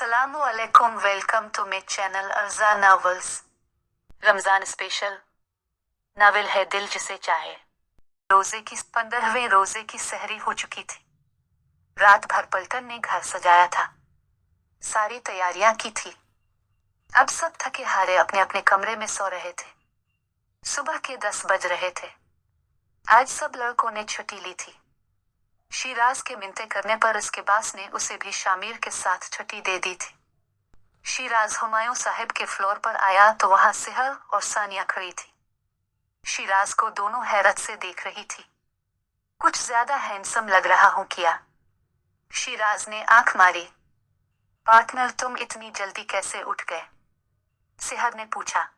अस्सलामुअलैकुम, welcome to my channel Arja novels. Ramzan special novel है दिल जिसे चाहे। रोजे की 15वें रोजे की सहरी हो चुकी थी। रात भर पलटन ने घर सजाया था, सारी तैयारियां की थी। अब सब थके हारे अपने अपने कमरे में सो रहे थे। सुबह के 10 बज रहे थे। आज सब लड़कों ने छुट्टी ली थी। शिराज के मिन्नतें करने पर उसके बास ने उसे भी शामिर के साथ छुट्टी दे दी थी। शिराज हुमायूं साहब के फ्लोर पर आया तो वहां सिहर और सानिया खड़ी थी। शिराज को दोनों हैरत से देख रही थी। कुछ ज्यादा हैंडसम लग रहा हूं क्या? शिराज ने आंख मारी। पार्टनर, तुम इतनी जल्दी कैसे उठ गए? सिहर ने पूछा।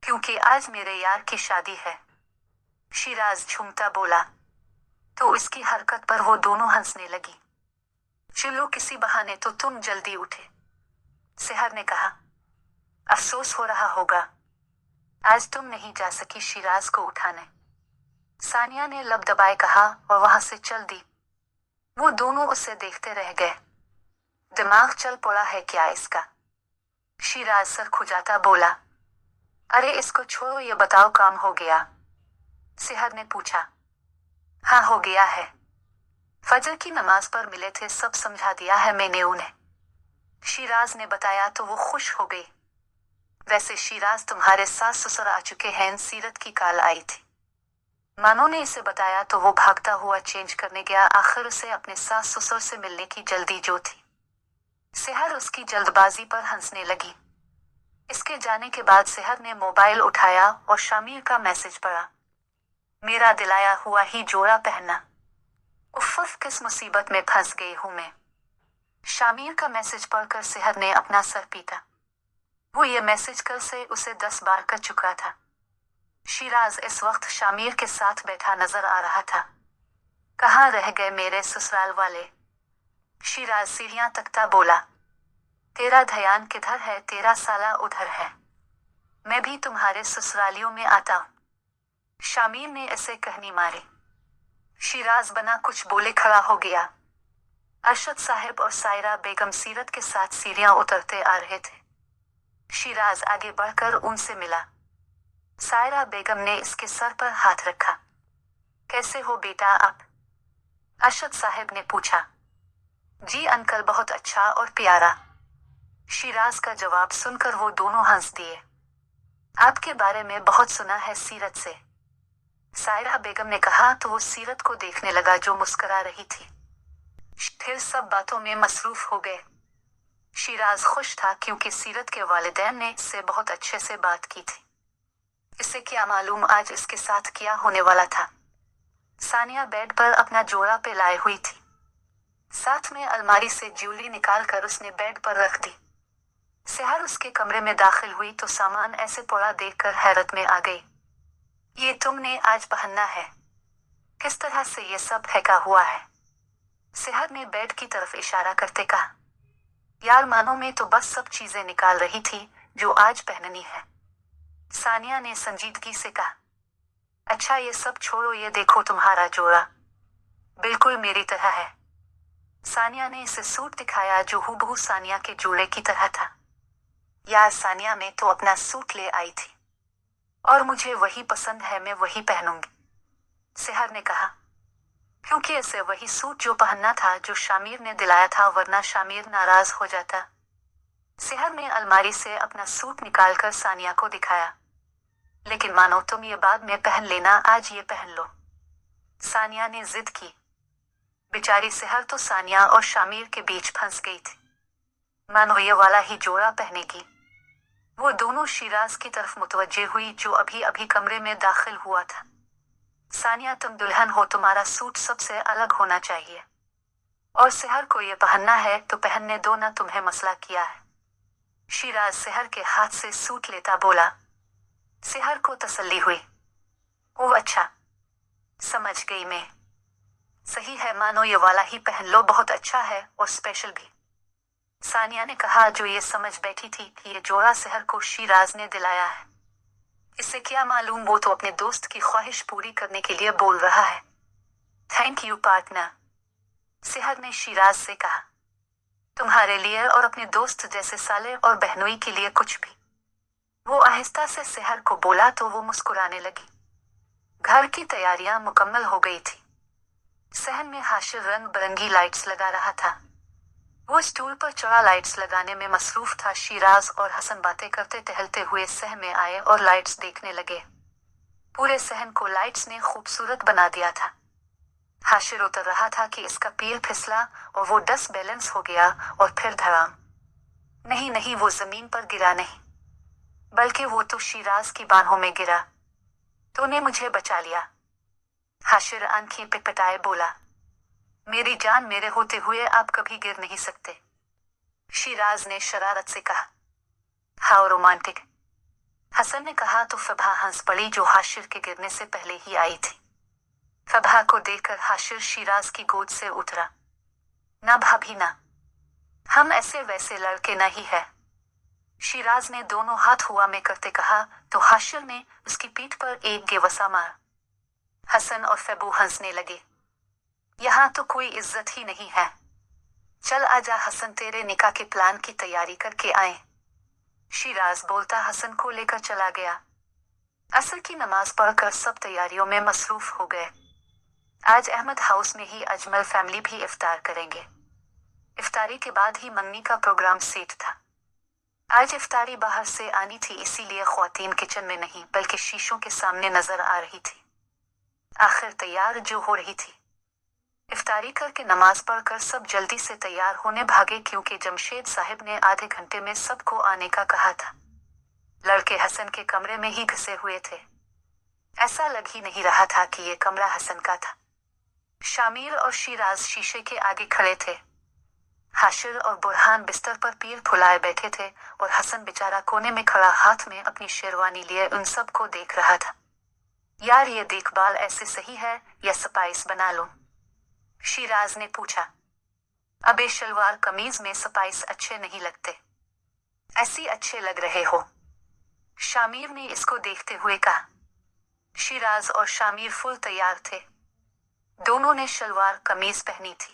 क्योंकि आज मेरे यार की शादी है, शिराज झूमता बोला। तो इसकी हरकत पर वो दोनों हंसने लगी। चलो किसी बहाने तो तुम जल्दी उठे, सिहर ने कहा। अफसोस हो रहा होगा, आज तुम नहीं जा सकी शिराज को उठाने, सानिया ने लब दबाए कहा और वहां से चल दी। वो दोनों उसे देखते रह गए। दिमाग चल पड़ा है क्या इसका? शिराज सर खुजाता बोला। अरे इसको छोड़ो, ये बताओ काम हो गया? सिहर ने पूछा। हाँ हो गया है, फजर की नमाज पर मिले थे, सब समझा दिया है मैंने उन्हें, शिराज ने बताया तो वो खुश हो गई। वैसे शिराज, तुम्हारे सास ससुर आ चुके हैं, सीरत की कॉल आई थी। मानो ने इसे बताया तो वो भागता हुआ चेंज करने गया। आखिर उसे अपने सास ससुर से मिलने की जल्दी जो थी। सिहर उसकी जल्दबाजी पर हंसने लगी। इसके जाने के बाद सिहर ने मोबाइल उठाया और शामिर का मैसेज पढ़ा। मेरा दिलाया हुआ ही जोड़ा पहनना। उफ़, किस मुसीबत में फंस गई हूं मैं। शामिर का मैसेज पढ़कर सिहर ने अपना सर पीटा। वो ये मैसेज कल से उसे 10 बार कर चुका था। शिराज इस वक्त शामिर के साथ बैठा नजर आ रहा था। कहाँ रह गए मेरे ससुराल वाले? शिराज सीढ़ियां तकता बोला। तेरा ध्यान किधर है? तेरा साला उधर है। मैं भी तुम्हारे ससुरालियों में आता हूं, शामिर ने ऐसे कहनी मारी। शिराज बना कुछ बोले खड़ा हो गया। अरशद साहब और सायरा बेगम सीरत के साथ सीढ़ियां उतरते आ रहे थे। शिराज आगे बढ़कर उनसे मिला। सायरा बेगम ने इसके सर पर हाथ रखा। कैसे हो बेटा आप? अरशद साहब ने पूछा। जी अंकल, बहुत अच्छा और प्यारा। शिराज का जवाब सुनकर वो दोनों हंस दिए। आपके बारे में बहुत सुना है सीरत से, सायरा बेगम ने कहा तो वो सीरत को देखने लगा जो मुस्कुरा रही थी। फिर सब बातों में मसरूफ हो गए। शिराज खुश था क्योंकि सीरत के वालिदैन ने इससे बहुत अच्छे से बात की थी। इसे क्या मालूम आज इसके साथ क्या होने वाला था। सानिया बेड पर अपना जोड़ा पे लाए हुई थी। साथ में अलमारी से ज्वेलरी निकाल कर उसने बेड पर रख दी। सिहर उसके कमरे में दाखिल हुई तो सामान ऐसे पड़ा देखकर हैरत में आ गई। ये तुमने आज पहनना है? किस तरह से ये सब फेंका हुआ है? सिहर ने बेड की तरफ इशारा करते कहा। यार मानो मैं तो बस सब चीजें निकाल रही थी जो आज पहननी है, सानिया ने संजीदगी से कहा। अच्छा ये सब छोड़ो, ये देखो तुम्हारा जोड़ा बिल्कुल मेरी तरह है। सानिया ने इसे सूट दिखाया जो हूबहू सानिया के जोड़े की तरह था। यार सानिया, मैं तो अपना सूट ले आई थी और मुझे वही पसंद है, मैं वही पहनूंगी, सिहर ने कहा। क्योंकि इसे वही सूट जो पहनना था जो शामिर ने दिलाया था, वरना शामिर नाराज हो जाता। सिहर ने अलमारी से अपना सूट निकालकर सानिया को दिखाया। लेकिन मानो तुम ये बाद में पहन लेना, आज ये पहन लो, सानिया ने जिद की। बेचारी सिहर तो सानिया और शामिर के बीच फंस गई थी। मानो ये वाला ही जोड़ा पहनेगी। वो दोनों शिराज की तरफ मुतवज्जे हुई जो अभी अभी कमरे में दाखिल हुआ था। सानिया, तुम दुल्हन हो, तुम्हारा सूट सबसे अलग होना चाहिए, और सिहर को ये पहनना है तो पहनने दो ना, तुम्हें मसला किया है। शिराज सिहर के हाथ से सूट लेता बोला। सिहर को तसल्ली हुई। ओह अच्छा, समझ गई मैं। सही है, मानो ये वाला ही पहन लो, बहुत अच्छा है और स्पेशल भी, सानिया ने कहा जो ये समझ बैठी थी कि ये जोड़ा सिहर को शिराज ने दिलाया है। इसे क्या मालूम, वो तो अपने दोस्त की ख्वाहिश पूरी करने के लिए बोल रहा है। थैंक यू पार्टनर, सिहर ने शिराज से कहा। तुम्हारे लिए और अपने दोस्त जैसे साले और बहनोई के लिए कुछ भी। वो आहिस्ता से सेहर को बोला तो वो मुस्कुराने लगी। घर की तैयारियां मुकम्मल हो गई थी। सहन में हाशिर रंग बिरंगी लाइट्स लगा रहा था। वो स्टूल पर चढ़ा लाइट्स लगाने में मसरूफ था। शिराज और हसन बातें करते टहलते हुए सहन में आए और लाइट्स देखने लगे। पूरे सहन को लाइट्स ने खूबसूरत बना दिया था। हाशिर उतर रहा था कि इसका पैर फिसला और वो डिसबैलेंस हो गया और फिर धड़ाम। नहीं नहीं, वो जमीन पर गिरा नहीं, बल्कि वो तो शिराज की बाहों में गिरा। तूने मुझे बचा लिया। हाशिर आंखें पिटपिटाए बोला, मेरी जान, मेरे होते हुए आप कभी गिर नहीं सकते। शिराज ने शरारत से कहा, हाउ रोमांटिक। हसन ने कहा तो फबहा हंस पड़ी, जो हाशिर के गिरने से पहले ही आई थी। फबहा को देखकर हाशिर शिराज की गोद से उतरा। ना भाभी ना, हम ऐसे वैसे लड़के नहीं है। शिराज ने दोनों हाथ हुआ में करते कहा तो हाशिर ने उसकी पीठ पर एक गेवसा मारा। हसन और फबू हंसने लगे। यहाँ तो कोई इज्जत ही नहीं है। चल आजा हसन, तेरे निकाह के प्लान की तैयारी करके आए। शिराज बोलता हसन को लेकर चला गया। असर की नमाज पढ़कर सब तैयारियों में मसरूफ हो गए। आज अहमद हाउस में ही अजमल फैमिली भी इफ्तार करेंगे। इफ्तारी के बाद ही मंगनी का प्रोग्राम सेट था। आज इफ्तारी बाहर से आनी थी, इसीलिए ख्वातीन किचन में नहीं बल्कि शीशों के सामने नजर आ रही थी। आखिर तैयार जो हो रही थी। इफ्तारी करके नमाज पढ़कर सब जल्दी से तैयार होने भागे, क्योंकि जमशेद साहिब ने आधे घंटे में सबको आने का कहा था। लड़के हसन के कमरे में ही घुसे हुए थे। ऐसा लग ही नहीं रहा था कि ये कमरा हसन का था। शामिर और शिराज शीशे के आगे खड़े थे। हाशिर और बुरहान बिस्तर पर पैर फुलाए बैठे थे और हसन बेचारा कोने में खड़ा हाथ में अपनी शेरवानी लिए उन सबको देख रहा था। यार, ये देखभाल ऐसे सही है या स्पाइस बना लूं? शिराज ने पूछा। अबे शलवार कमीज में स्पाइस अच्छे नहीं लगते, ऐसी अच्छे लग रहे हो, शामिर ने इसको देखते हुए कहा। शिराज और शामिर फुल तैयार थे। दोनों ने शलवार कमीज पहनी थी।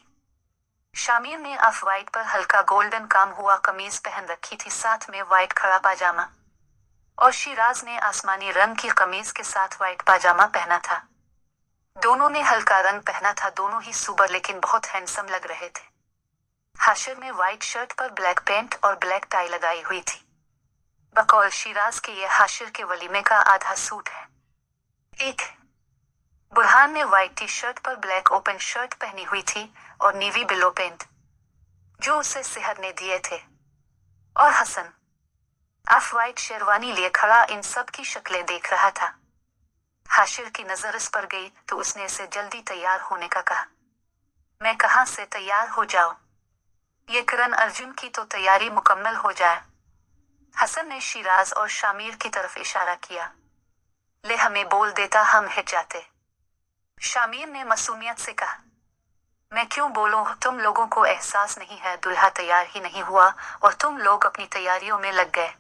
शामिर ने ऑफ वाइट पर हल्का गोल्डन काम हुआ कमीज पहन रखी थी, साथ में वाइट खड़ा पाजामा, और शिराज ने आसमानी रंग की कमीज के साथ वाइट पाजामा पहना था। दोनों ने हल्का रंग पहना था। दोनों ही सुबर लेकिन बहुत हैंडसम लग रहे थे। हाशिर ने वाइट शर्ट पर ब्लैक पैंट और ब्लैक टाई लगाई हुई थी। बकौल शिराज के ये हाशिर के वलीमे का आधा सूट है। एक बुरहान ने वाइट टी शर्ट पर ब्लैक ओपन शर्ट पहनी हुई थी और नीवी बिलो पैंट, जो उसे सेहर ने दिए थे। और हसन ऑफ वाइट शेरवानी लिए खड़ा इन सब की शक्लें देख रहा था। हाशिर की नजर इस पर गई तो उसने इसे जल्दी तैयार होने का कहा। मैं कहाँ से तैयार हो जाऊं? ये करण अर्जुन की तो तैयारी मुकम्मल हो जाए। हसन ने शिराज और शामिर की तरफ इशारा किया। ले हमें बोल देता, हम हिट जाते। शामिर ने मासूमियत से कहा। मैं क्यों बोलूं, तुम लोगों को एहसास नहीं है, दुल्हा तैयार ही नहीं हुआ और तुम लोग अपनी तैयारियों में लग गए।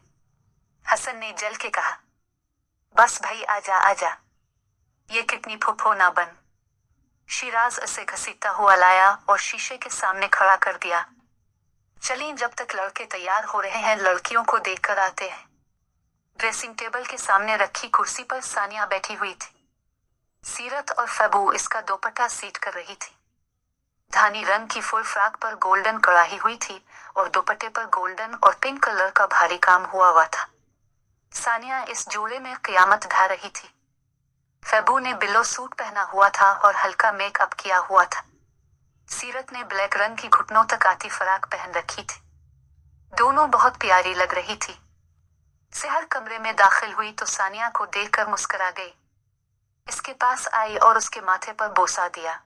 हसन ने जल के कहा। बस भाई आजा आजा, ये कितनी फुफो ना बन। शिराज उसे घसीटता हुआ लाया और शीशे के सामने खड़ा कर दिया। चलें, जब तक लड़के तैयार हो रहे हैं लड़कियों को देखकर आते हैं। ड्रेसिंग टेबल के सामने रखी कुर्सी पर सानिया बैठी हुई थी। सीरत और फबू इसका दोपट्टा सीट कर रही थी। धानी रंग की फुल फ्रॉक पर गोल्डन कढ़ाई हुई थी और दोपट्टे पर गोल्डन और पिंक कलर का भारी काम हुआ था। सानिया इस जोड़े में क़यामत ढा रही थी। फबू ने बिलो सूट पहना हुआ था और हल्का मेकअप किया हुआ था। सीरत ने ब्लैक रंग की घुटनों तक आती फराक पहन रखी थी। दोनों बहुत प्यारी लग रही थी। सेहर कमरे में दाखिल हुई तो सानिया को देखकर मुस्कुरा गई। इसके पास आई और उसके माथे पर बोसा दिया।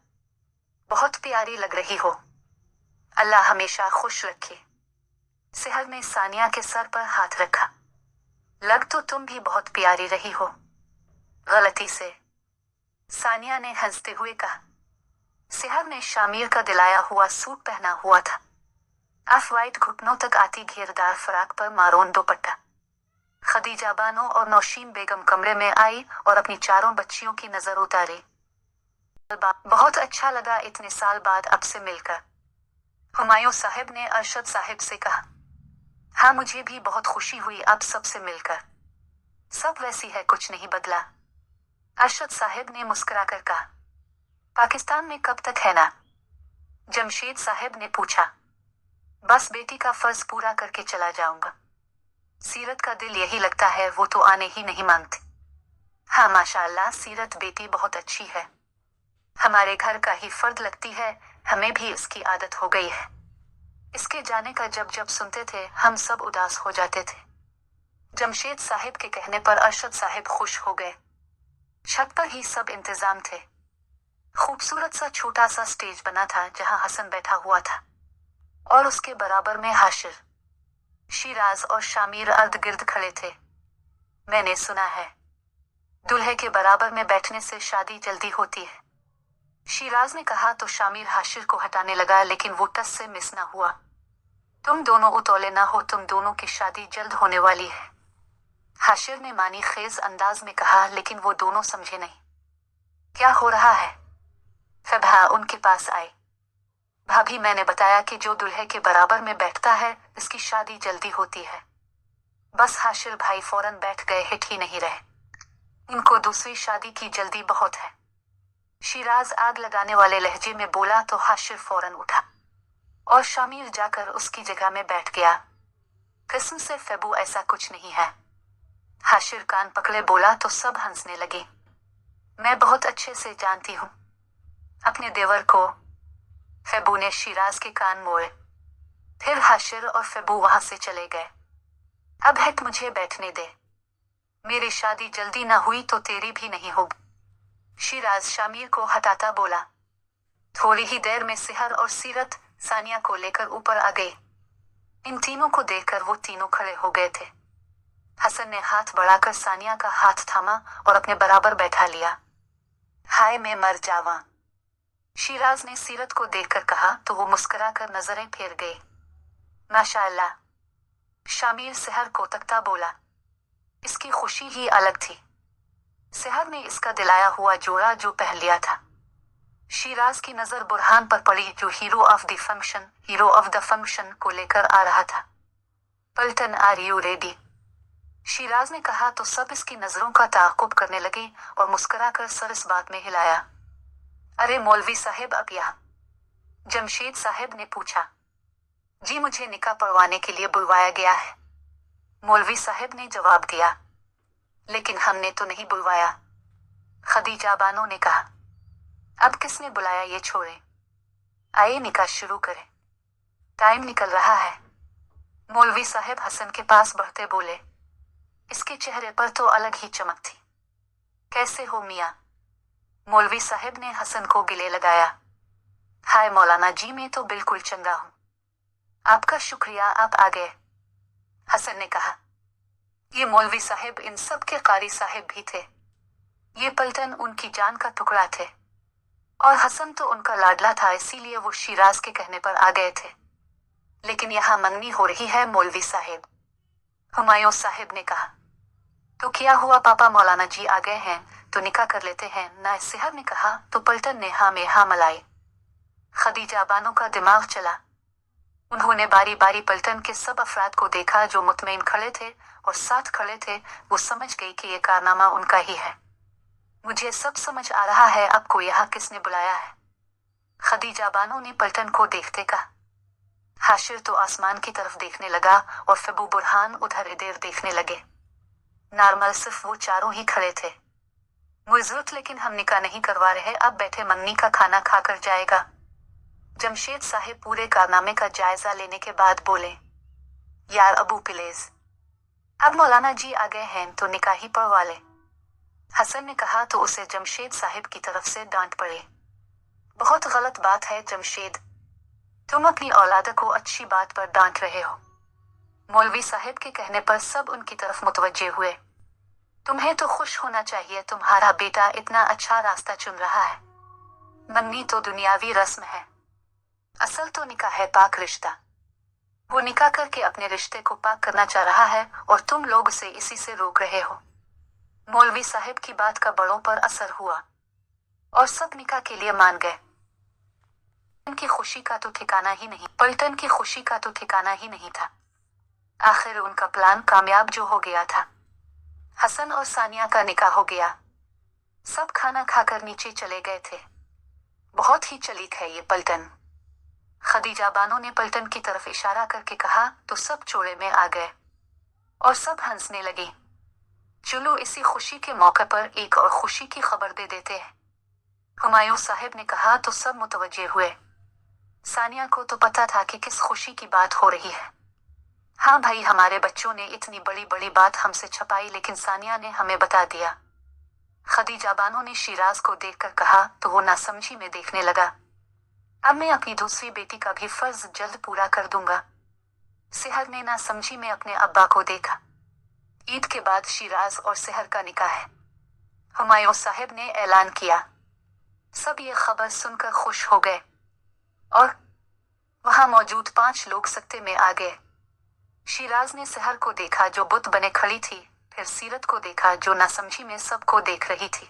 बहुत प्यारी लग रही हो, अल्लाह हमेशा खुश रखे। सेहर ने सानिया के सर पर हाथ रखा। लग तो तुम भी बहुत प्यारी रही हो। गलती से, सानिया ने हंसते हुए कहा। सेहर ने शामिर का दिलाया हुआ सूट पहना हुआ था। ऑफ वाइट घुटनों तक आती घेरदार फराक पर मारोन दोपट्टा। खदीजा बानो और नौशीन बेगम कमरे में आई और अपनी चारों बच्चियों की नजर उतारी। बहुत अच्छा लगा इतने साल बाद अब से मिलकर। हुमायूं साहब ने अरशद साहब से कहा। हाँ, मुझे भी बहुत खुशी हुई आप सबसे मिलकर। सब वैसी है, कुछ नहीं बदला। अरशद साहब ने मुस्कुराकर कहा। पाकिस्तान में कब तक है ना? जमशेद साहब ने पूछा। बस बेटी का फर्ज पूरा करके चला जाऊंगा। सीरत का दिल यही लगता है, वो तो आने ही नहीं मांगती। हाँ माशाअल्लाह, सीरत बेटी बहुत अच्छी है, हमारे घर का ही फर्द लगती है, हमें भी इसकी आदत हो गई है। इसके जाने का जब जब सुनते थे हम सब उदास हो जाते थे। जमशेद साहब के कहने पर अरशद साहब खुश हो गए। छत पर ही सब इंतजाम थे। खूबसूरत सा छोटा सा स्टेज बना था जहां हसन बैठा हुआ था और उसके बराबर में हाशिर, शिराज और शामिर अर्द गिर्द खड़े थे। मैंने सुना है दूल्हे के बराबर में बैठने से शादी जल्दी होती है, शिराज ने कहा तो शामिर हाशिर को हटाने लगा, लेकिन वो टस से मिस ना हुआ। तुम दोनों उतौले ना हो, तुम दोनों की शादी जल्द होने वाली है, हाशिर ने मानी खेज अंदाज में कहा, लेकिन वो दोनों समझे नहीं। क्या हो रहा है? फबहा उनके पास आई। भाभी, मैंने बताया कि जो दूल्हे के बराबर में बैठता है इसकी शादी जल्दी होती है। बस हाशिर भाई फौरन बैठ गए, हिट ही नहीं रहे। इनको दूसरी शादी की जल्दी बहुत है, शिराज आग लगाने वाले लहजे में बोला तो हाशिर फौरन उठा और शामिर जाकर उसकी जगह में बैठ गया। किस्म से फेबू, ऐसा कुछ नहीं है। हाशिर कान पकड़े बोला तो सब हंसने लगे। मैं बहुत अच्छे से जानती हूँ अपने देवर को। फेबू ने शिराज के कान मोड़े। फिर हाशिर और फेबू वहां से चले गए। अब हट, मुझे बैठने दे, मेरी शादी जल्दी ना हुई तो तेरी भी नहीं होगी, शिराज शामिर को हटाता बोला। थोड़ी ही देर में सिहर और सीरत सानिया को लेकर ऊपर आ गई। इन तीनों को देखकर वो तीनों खड़े हो गए थे। हसन ने हाथ बढ़ाकर सानिया का हाथ थामा और अपने बराबर बैठा लिया। हाय मैं मर जावा, शिराज ने सीरत को देखकर कहा तो वो मुस्कुराकर नजरें फेर गई। माशाअल्लाह, शामिर सिहर को तकता बोला। इसकी खुशी ही अलग थी। सिहर ने इसका दिलाया हुआ जोड़ा जो पहन लिया था। शिराज की नजर बुरहान पर पड़ी जो हीरो ऑफ द फंक्शन को लेकर आ रहा था। पल्टन, आर यू रेडी? शिराज ने कहा तो सब इसकी नजरों का ताक़ुब करने लगे और मुस्कुराकर सर इस बात में हिलाया। अरे मौलवी साहब, अब यहाँ? जमशेद साहब ने पूछा। जी, मुझे निकाह पढ़वाने के लिए बुलवाया गया है, मौलवी साहब ने जवाब दिया। लेकिन हमने तो नहीं बुलवाया, खदीजा बानो ने कहा। अब किसने बुलाया ये छोड़े, आइए निकाह शुरू करें, टाइम निकल रहा है। मौलवी साहब हसन के पास बढ़ते बोले। इसके चेहरे पर तो अलग ही चमक थी। कैसे हो मियाँ? मौलवी साहब ने हसन को गिले लगाया। हाय मौलाना जी, मैं तो बिल्कुल चंगा हूँ, आपका शुक्रिया आप आ गए, हसन ने कहा। ये मौलवी साहब इन सब के कारी साहब भी थे। ये पलटन उनकी जान का टुकड़ा थे और हसन तो उनका लाडला था, इसीलिए वो शिराज के कहने पर आ गए थे। लेकिन यहाँ मंगनी हो रही है मौलवी साहब, हुमायूं साहब ने कहा। तो क्या हुआ पापा, मौलाना जी आ गए हैं तो निकाह कर लेते हैं ना, सिहर ने कहा तो पलटन ने हाँ में हाँ मलाई। खदीजा बानो का दिमाग चला। उन्होंने बारी बारी पलटन के सब अफराद को देखा जो मुतमईन खड़े थे और साथ खड़े थे। वो समझ गई कि ये कारनामा उनका ही है। मुझे सब समझ आ रहा है, आपको यहाँ किसने बुलाया है? खदीजा बानो ने पलटन को देखते कहा। हाशिर तो आसमान की तरफ देखने लगा और फेबू बुरहान उधर इधर देखने लगे। नॉर्मल सिर्फ वो चारों ही खड़े थे। मुइज़्ज़त, लेकिन हम निकाह नहीं करवा रहे, अब बैठे मंगनी का खाना खाकर जाएगा। जमशेद साहिब पूरे कारनामे का जायजा लेने के बाद बोले। यार अबू प्लीज, अब मौलाना जी आ गए हैं तो निकाह ही पढ़वा ले, हसन ने कहा तो उसे जमशेद साहिब की तरफ से डांट पड़ी। बहुत गलत बात है जमशेद, तुम अपनी औलाद को अच्छी बात पर डांट रहे हो। मौलवी साहब के कहने पर सब उनकी तरफ मुतवज्जे हुए। तुम्हें तो खुश होना चाहिए, तुम्हारा बेटा इतना अच्छा रास्ता चुन रहा है। मंगनी तो दुनियावी रस्म है, असल तो निकाह है पाक रिश्ता। वो निकाह करके अपने रिश्ते को पाक करना चाह रहा है और तुम लोग उसे इसी से रोक रहे हो। मौलवी साहब की बात का बड़ों पर असर हुआ और सब निकाह के लिए मान गए। उनकी खुशी का तो ठिकाना ही नहीं, पलटन की खुशी का तो ठिकाना ही नहीं था। आखिर उनका प्लान कामयाब जो हो गया था। हसन और सानिया का निकाह हो गया। सब खाना खाकर नीचे चले गए थे। बहुत ही चलीक है ये पलटन। खदीजा बानो ने पलटन की तरफ इशारा करके कहा तो सब चोड़े में आ गए और सब हंसने लगे। चलो इसी खुशी के मौके पर एक और खुशी की खबर दे देते हैं, हुमायूं साहब ने कहा तो सब मुतवज्जे हुए। सानिया को तो पता था कि किस खुशी की बात हो रही है। हाँ भाई, हमारे बच्चों ने इतनी बड़ी बड़ी बात हमसे छुपाई, लेकिन सानिया ने हमें बता दिया। खदीजा बानो ने शिराज को देखकर कहा तो वो नासमझी में देखने लगा। अब मैं अपनी दूसरी बेटी का भी फर्ज जल्द पूरा कर दूंगा। सेहर ने नासमझी में अपने अब्बा को देखा। ईद के बाद शिराज और सेहर का निकाह है, हुमायूं साहब ने ऐलान किया। सब ये खबर सुनकर खुश हो गए और वहां मौजूद 5 लोग सत्ते में आ गए। शिराज ने सेहर को देखा जो बुत बने खड़ी थी, फिर सीरत को देखा जो नासमझी में सबको देख रही थी।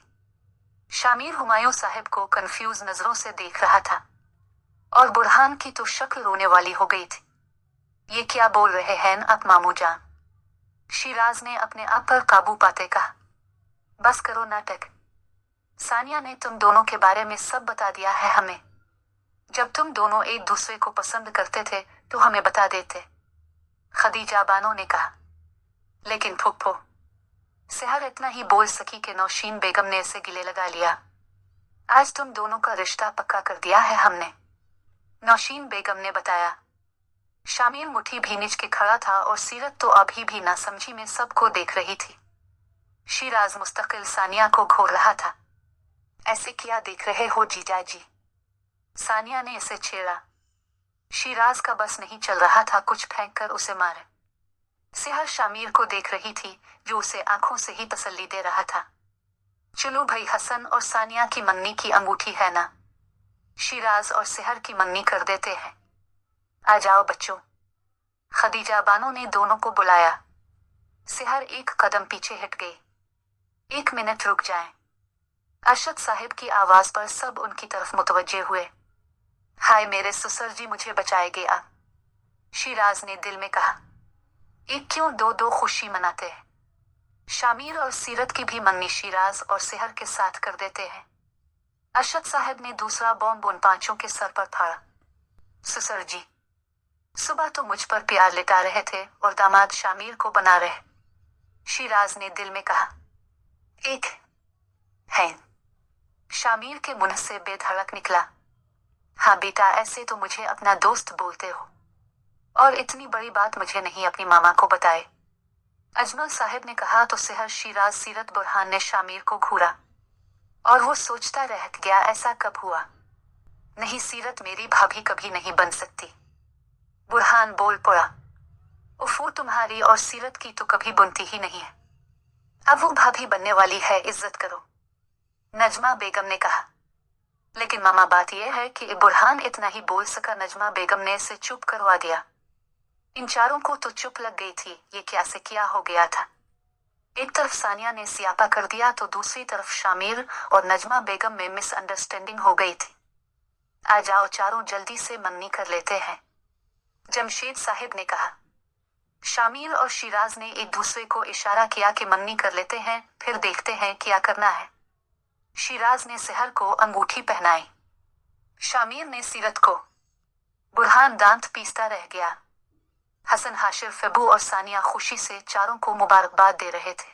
शामिर हुमायूं साहब को कंफ्यूज नजरों से देख रहा था और बुरहान की तो शक्ल रोने वाली हो गई थी। ये क्या बोल रहे हैं आप मामू जान? शिराज ने अपने आप पर काबू पाते कहा। बस करो नाटक। सानिया ने तुम दोनों के बारे में सब बता दिया है हमें। जब तुम दोनों एक दूसरे को पसंद करते थे तो हमें बता देते, खदीजा बानो ने कहा। लेकिन फुप्पो, सेहर इतना ही बोल सकी कि नौशीन बेगम ने इसे गिले लगा लिया। आज तुम दोनों का रिश्ता पक्का कर दिया है हमने, नौशीन बेगम ने बताया। शामिर मुट्ठी भीनिच के खड़ा था और सीरत तो अभी भी नासमझी में सबको देख रही थी। शिराज मुस्तकिल सानिया को घूर रहा था। ऐसे क्या देख रहे हो जीजा जी? सानिया ने इसे छेड़ा। शिराज का बस नहीं चल रहा था कुछ फेंक कर उसे मारे। सेहर शामिर को देख रही थी जो उसे आंखों से ही तसल्ली दे रहा था। चलो भाई, हसन और सानिया की मंगनी की अंगूठी है ना, शिराज और सेहर की मंगनी कर देते हैं। आ जाओ बच्चों। खदीजा बानो ने दोनों को बुलाया। सेहर एक कदम पीछे हट गई। 1 मिनट रुक जाएं। अरशद साहिब की आवाज पर सब उनकी तरफ मुतवज्जे हुए। हाय मेरे ससुर जी, मुझे बचाएगे आप, शिराज ने दिल में कहा। एक क्यों दो खुशी मनाते हैं। शामिर और सीरत की भी मंगनी शिराज और सेहर के साथ कर देते हैं। अरशद साहब ने दूसरा बॉम्ब उन 5 के सर पर फाड़ा। ससुर जी, सुबह तो मुझ पर प्यार लिटा रहे थे और दामाद शामिर को बना रहे, शिराज ने दिल में कहा। एक है, शामिर के मुंह से बेधड़क निकला। हाँ बेटा, ऐसे तो मुझे अपना दोस्त बोलते हो और इतनी बड़ी बात मुझे नहीं अपनी मामा को बताए, अजमल साहब ने कहा तो सेहर, शिराज, सीरत, बुरहान ने शामिर को घूरा और वो सोचता रह गया ऐसा कब हुआ। नहीं सीरत, मेरी भाभी कभी नहीं बन सकती, बुरहान बोल पड़ा। उफू, तुम्हारी और सीरत की तो कभी बनती ही नहीं है, अब वो भाभी बनने वाली है, इज्जत करो, नजमा बेगम ने कहा। लेकिन मामा बात यह है कि बुरहान इतना ही बोल सका, नजमा बेगम ने इसे चुप करवा दिया। इन चारों को तो चुप लग गई थी, ये क्या से क्या हो गया था। एक तरफ सानिया ने सियापा कर दिया तो दूसरी तरफ शामिर और नजमा बेगम में मिसअंडरस्टैंडिंग हो गई थी। आ जाओ चारों, जल्दी से मंगनी कर लेते हैं, जमशेद साहिब ने कहा। शामिर और शिराज ने एक दूसरे को इशारा किया कि मंगनी कर लेते हैं, फिर देखते हैं क्या करना है। शिराज ने सेहर को अंगूठी पहनाई, शामिर ने सीरत को। बुरहान दांत पीसता रह गया। हसन, हाशिर, फबू और सानिया खुशी से चारों को मुबारकबाद दे रहे थे।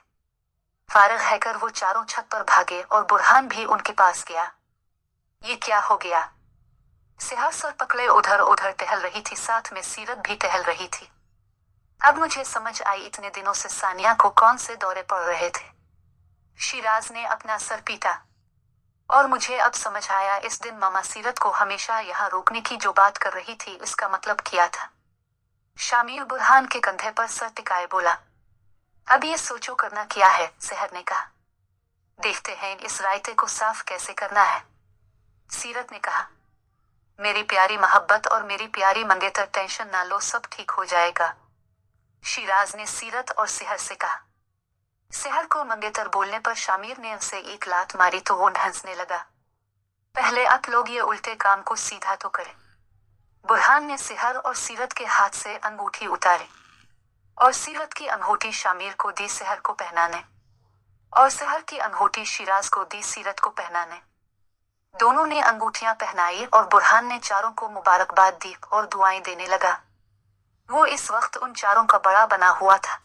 फारिग हैकर वो चारों छत पर भागे और बुरहान भी उनके पास गया। ये क्या हो गया? सेहर सर पकड़े उधर उधर टहल रही थी, साथ में सीरत भी टहल रही थी। अब मुझे समझ आई इतने दिनों से सानिया को कौन से दौरे पड़ रहे थे। शिराज ने अपना सर पीटा। और मुझे अब समझ आया, इस दिन मामा सीरत को हमेशा यहाँ रोकने की जो बात कर रही थी इसका मतलब क्या था। शामिर बुरहान के कंधे पर सर टिकाए बोला। अब ये सोचो करना क्या है, सेहर ने कहा। देखते हैं इस रायते को साफ कैसे करना है, सीरत ने कहा। मेरी प्यारी मोहब्बत और मेरी प्यारी मंगेतर, टेंशन ना लो, सब ठीक हो जाएगा, शिराज ने सीरत और सेहर से कहा। सेहर को मंगेतर बोलने पर शामिर ने उसे एक लात मारी तो वो हंसने लगा। पहले आप लोग ये उल्टे काम को सीधा तो करें। बुरहान ने सिहर और सीरत के हाथ से अंगूठी उतारी और सीरत की अंगूठी शामिर को दी सिहर को पहनाने, और सिहर की अंगूठी शिराज को दी सीरत को पहनाने। दोनों ने अंगूठियां पहनाई और बुरहान ने चारों को मुबारकबाद दी और दुआएं देने लगा। वो इस वक्त उन चारों का बड़ा बना हुआ था।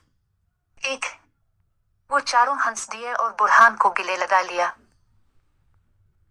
एक वो चारों हंस दिए और बुरहान को गले लगा लिया।